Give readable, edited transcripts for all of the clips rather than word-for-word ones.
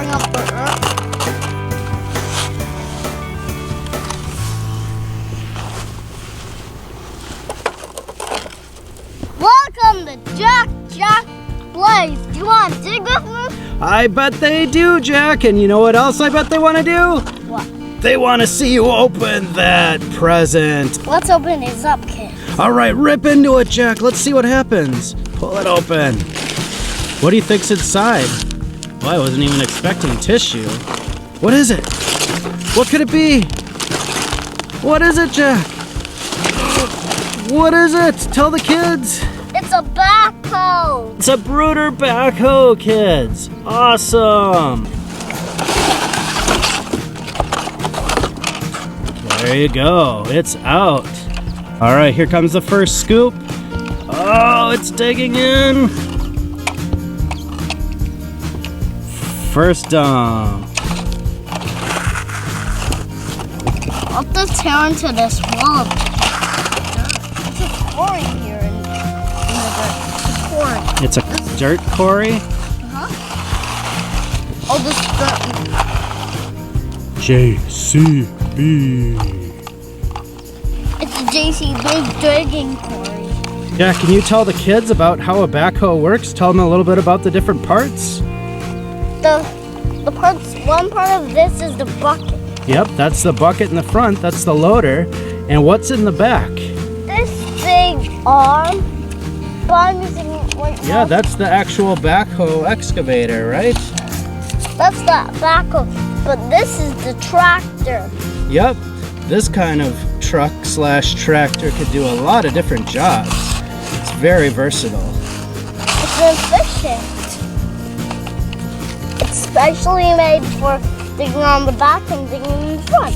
pouring up the earth. Welcome to JackJackPlays. Do you want to dig with me? I bet they do, Jack. And you know what else I bet they want to do? What? They want to see you open that present. Let's open these up, kids. All right, rip into it, Jack. Let's see what happens. Pull it open. What do you think's inside? Well, I wasn't even expecting tissue. What is it? What could it be? What is it, Jack? What is it? Tell the kids. It's a backhoe. It's a Bruder backhoe, kids. Awesome. There you go. It's out. All right, here comes the first scoop. Oh, it's digging in. First dump. I'll just tear into this wall. It's a quarry here in the dirt. It's a quarry. It's a dirt quarry? Oh, this dirt. JCB. It's a JCB digging quarry. Yeah, can you tell the kids about how a backhoe works? Tell them a little bit about the different parts. One part of this is the bucket. Yep, that's the bucket in the front. That's the loader. And what's in the back? This big arm. But I'm using right now. Yeah, that's the actual backhoe excavator, right? That's the backhoe. But this is the tractor. Yep, this kind of truck/tractor could do a lot of different jobs. It's very versatile. It's efficient. It's specially made for digging on the back and digging in the front.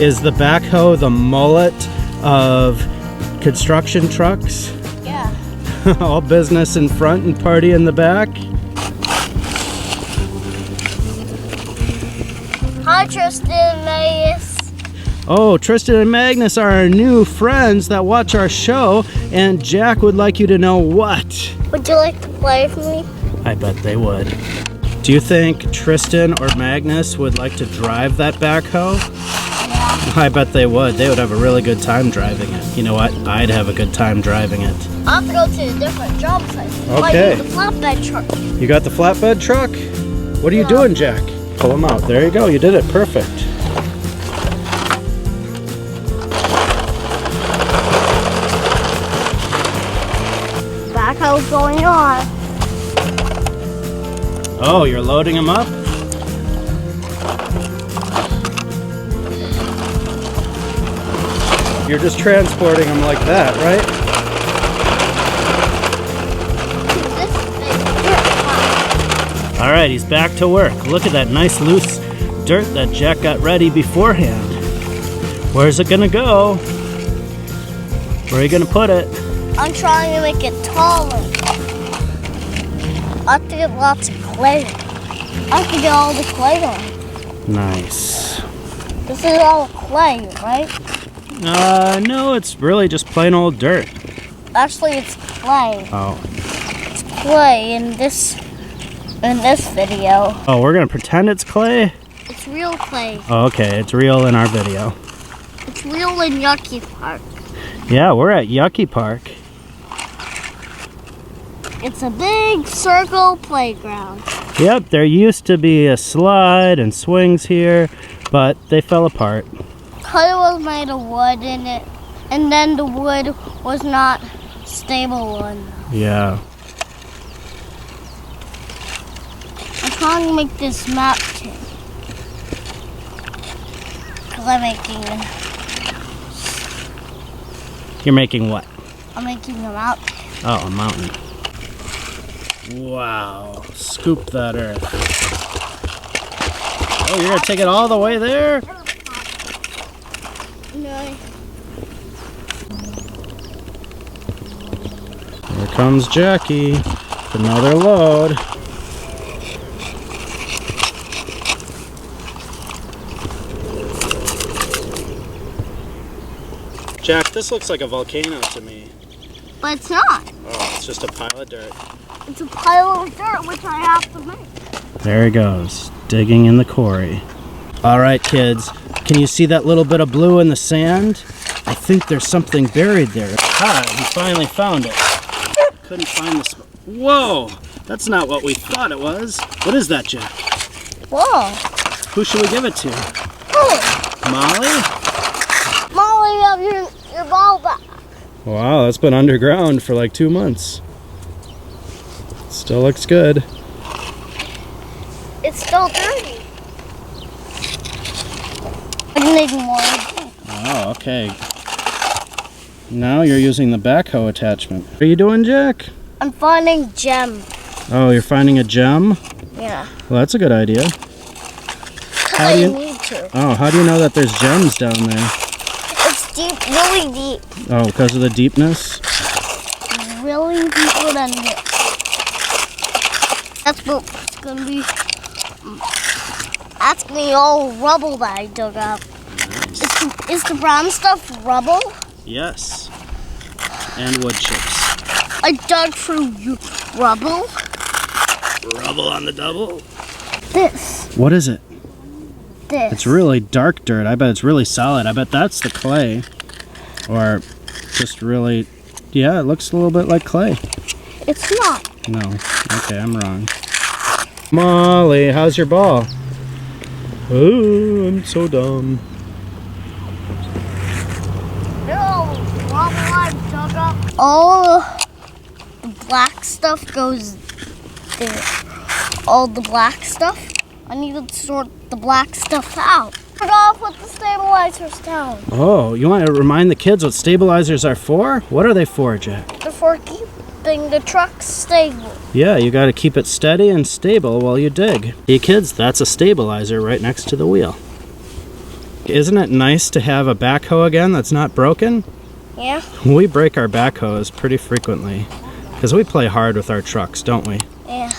Is the backhoe the mullet of construction trucks? Yeah. All business in front and party in the back? Hi, Tristan and Magus. Oh, Tristan and Magnus are our new friends that watch our show, and Jack would like you to know what? Would you like to play with me? I bet they would. Do you think Tristan or Magnus would like to drive that backhoe? Yeah. I bet they would. They would have a really good time driving it. You know what? I'd have a good time driving it. I'll have to go to a different job site. Okay. I need the flatbed truck. You got the flatbed truck? What are you doing, Jack? Pull them out. There you go. You did it. Perfect. Backhoe's going on. Oh, you're loading them up? You're just transporting them like that, right? This is dirt pile. All right, he's back to work. Look at that nice loose dirt that Jack got ready beforehand. Where's it gonna go? Where are you gonna put it? I'm trying to make it taller. I have to get lots of clay. I have to get all the clay on. Nice. This is all clay, right? No, it's really just plain old dirt. Actually, it's clay. Oh. It's clay in this video. Oh, we're gonna pretend it's clay? It's real clay. Oh, okay, it's real in our video. It's real in Yucky Park. Yeah, we're at Yucky Park. It's a big circle playground. Yep, there used to be a slide and swings here, but they fell apart. It was made of wood in it, and then the wood was not stable enough. Yeah. I'm trying to make this map kit. Because You're making what? I'm making a mountain. Oh, a mountain. Wow. Scoop that earth. Oh, you're going to take it all the way there? No. Here comes Jackie with another load. Jack, this looks like a volcano to me. But it's not. Oh, it's just a pile of dirt. It's a pile of dirt, which I have to make. There he goes. Digging in the quarry. All right, kids. Can you see that little bit of blue in the sand? I think there's something buried there. Ah, he finally found it. Couldn't find the... Whoa! That's not what we thought it was. What is that, Jack? Whoa. Who should we give it to? Oh. Molly? Molly, you have your ball back. Wow, that's been underground for like 2 months. Still looks good. It's still dirty. I need more. Oh, okay. Now you're using the backhoe attachment. What are you doing, Jack? I'm finding gem. Oh, you're finding a gem? Yeah. Well, that's a good idea. How do you need to? Oh, how do you know that there's gems down there? It's deep, really deep. Oh, because of the deepness? Really deeper than this. That's what it's gonna be. That's gonna be all rubble that I dug up. Is the brown stuff rubble? Yes. And wood chips. I dug through rubble. Rubble on the double. This. What is it? This. It's really dark dirt. I bet it's really solid. I bet that's the clay. Or just really... Yeah, it looks a little bit like clay. It's not. No. Okay, I'm wrong. Molly, how's your ball? Oh, I'm so dumb. All the black stuff goes there. All the black stuff. I need to sort the black stuff out. I forgot to put the stabilizers down. Oh, you want to remind the kids what stabilizers are for? What are they for, Jack? They're for keeping the truck stable. Yeah, you got to keep it steady and stable while you dig. Hey kids, that's a stabilizer right next to the wheel. Isn't it nice to have a backhoe again that's not broken? Yeah. We break our backhoes pretty frequently because we play hard with our trucks, don't we? Yeah.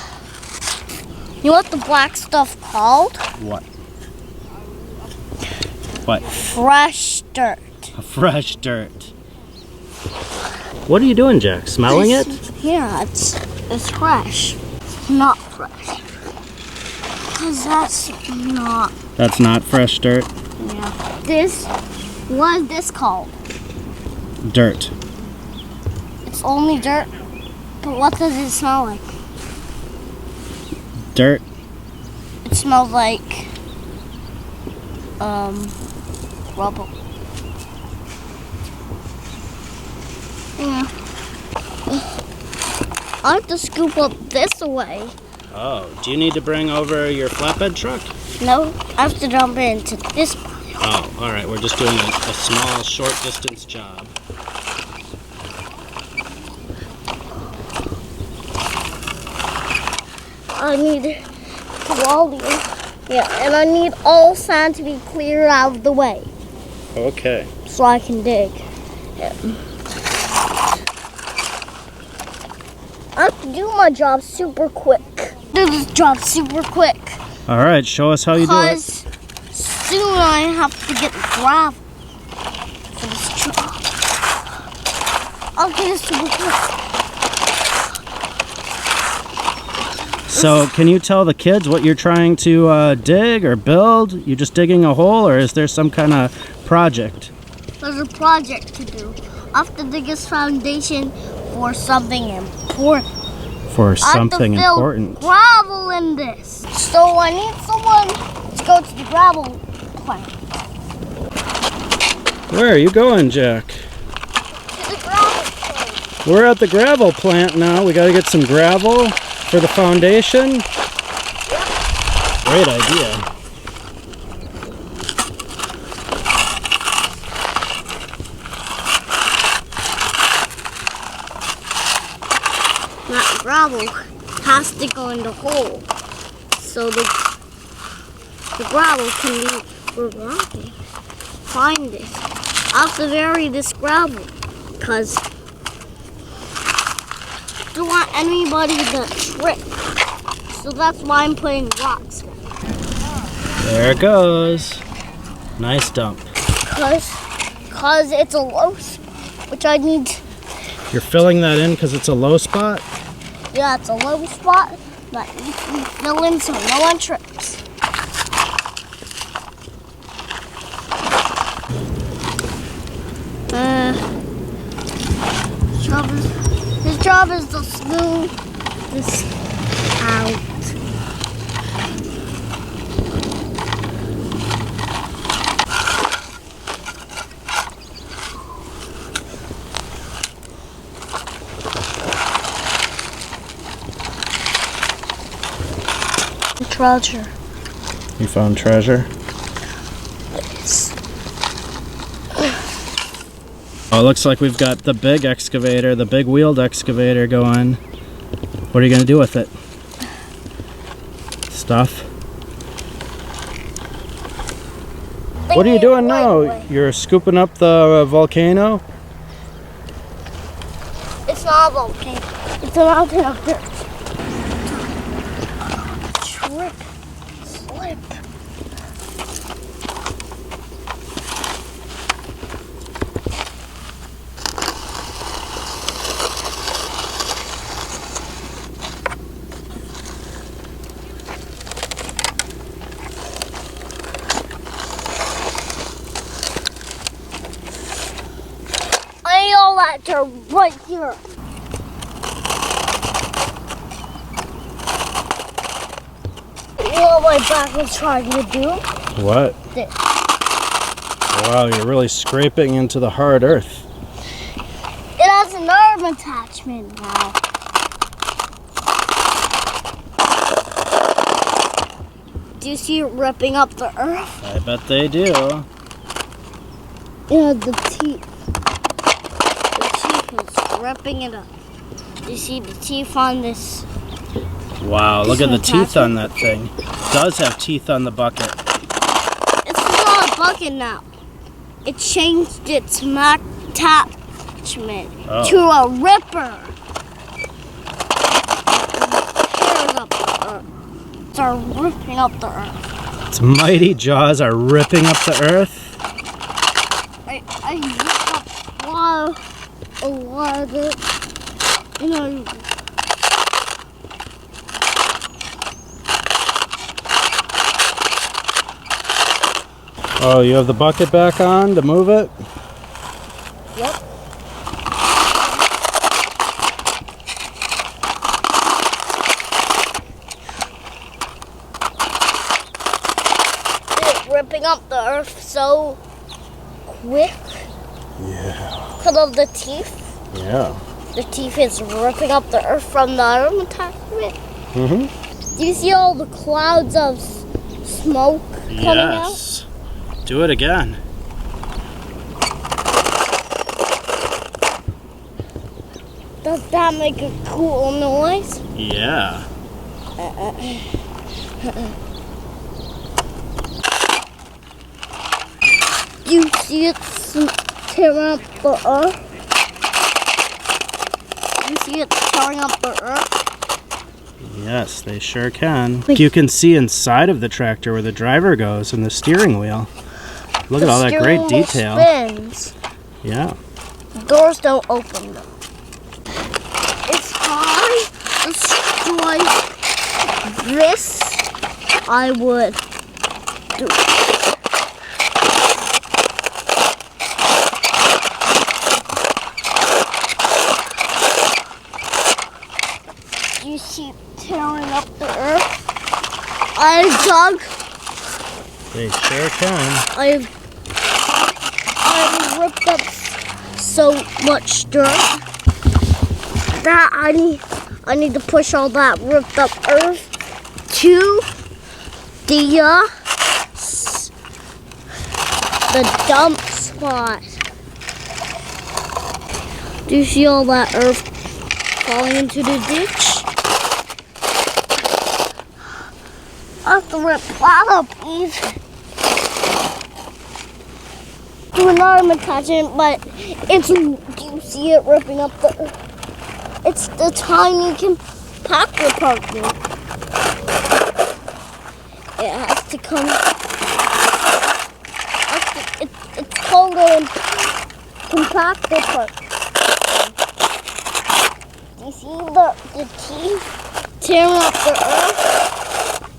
You know what the black stuff called? What? What? Fresh dirt. Fresh dirt. What are you doing, Jack? Smelling it? Yeah, it's fresh. It's not fresh. Because that's not. That's not fresh dirt? Yeah. This, what is this called? Dirt. It's only dirt, but what does it smell like? Dirt. It smells like, rubble. Yeah. I have to scoop up this away. Oh, do you need to bring over your flatbed truck? No, I have to jump into this pile. Oh, all right. We're just doing a small, short distance job. I need volume. Yeah, and I need all sand to be cleared out of the way. Okay. So I can dig. Yeah. I have to do my job super quick. Do this job super quick. All right, show us how you do it. Because soon I have to get gravel for this job. I'll do this super quick. So, can you tell the kids what you're trying to dig or build? You just digging a hole, or is there some kind of project? There's a project to do. I have to dig this foundation for something important. For something I have to important. fill gravel in this. So I need someone to go to the gravel plant. Where are you going, Jack? To the gravel plant. We're at the gravel plant now. We got to get some gravel for the foundation. Yep. Great idea. That gravel has to go in the hole. So the gravel can be for gravel. Find this. I have to vary this gravel because I don't want anybody to trip. So that's why I'm putting rocks. There it goes. Nice dump. Because it's a low spot, which I need. You're filling that in because it's a low spot? Yeah, it's a low spot that needs to be filled in so no one trips. this out. Treasure. You found treasure? Yes. Oh, it looks like we've got the big excavator, the big wheeled excavator going. What are you going to do with it? Stuff? What are you doing now? You're scooping up the volcano? It's not a volcano. It's a mountain of dirt. Trip. Slip. I need all that dirt right here. You know what my back was trying to do? What? This. Wow, you're really scraping into the hard earth. It has an arm attachment now. Do you see it ripping up the earth? I bet they do. Yeah, the teeth. The teeth is ripping it up. Do you see the teeth on this? Wow, look at the teeth on that thing. It does have teeth on the bucket. It's not a bucket now. It changed its attachment to a ripper. Tears up the earth. Start ripping up the earth. Its mighty jaws are ripping up the earth. I ripped up a lot of it. You know. Oh, you have the bucket back on to move it? Yep. It's ripping up the earth so quick. Yeah. Because of the teeth. Yeah. The teeth is ripping up the earth from the arm attachment. Mm-hmm. Do you see all the clouds of smoke coming out? Yes. Do it again. Does that make a cool noise? Yeah. You see it tearing up the earth? You see it tearing up the earth? Yes, they sure can. You can see inside of the tractor where the driver goes and the steering wheel. Look at all that great detail. Spins. Yeah. Doors don't open though. It's time to strike this. I would do. You see tearing up the earth. I dug. They sure can. I've ripped up so much dirt that I need to push all that ripped up earth to the dump spot. Do you see all that earth falling into the ditch? I have to rip that up easy. Do an arm attachment, but it's, do you see it ripping up the earth? It's the tiny compactor part. It has to come. It's called a compactor part. Do you see the teeth tearing up the earth?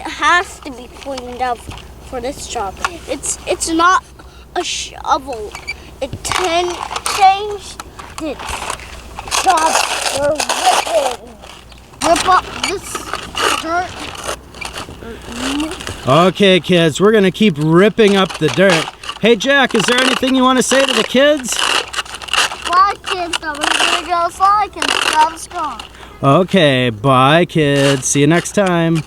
It has to be cleaned up for this job. It's not a shovel. It can change its job for ripping. Rip up dirt. Okay, kids, we're gonna keep ripping up the dirt. Hey, Jack, is there anything you want to say to the kids? Bye, kids. I'm gonna go so I can subscribe. Okay, bye, kids. See you next time.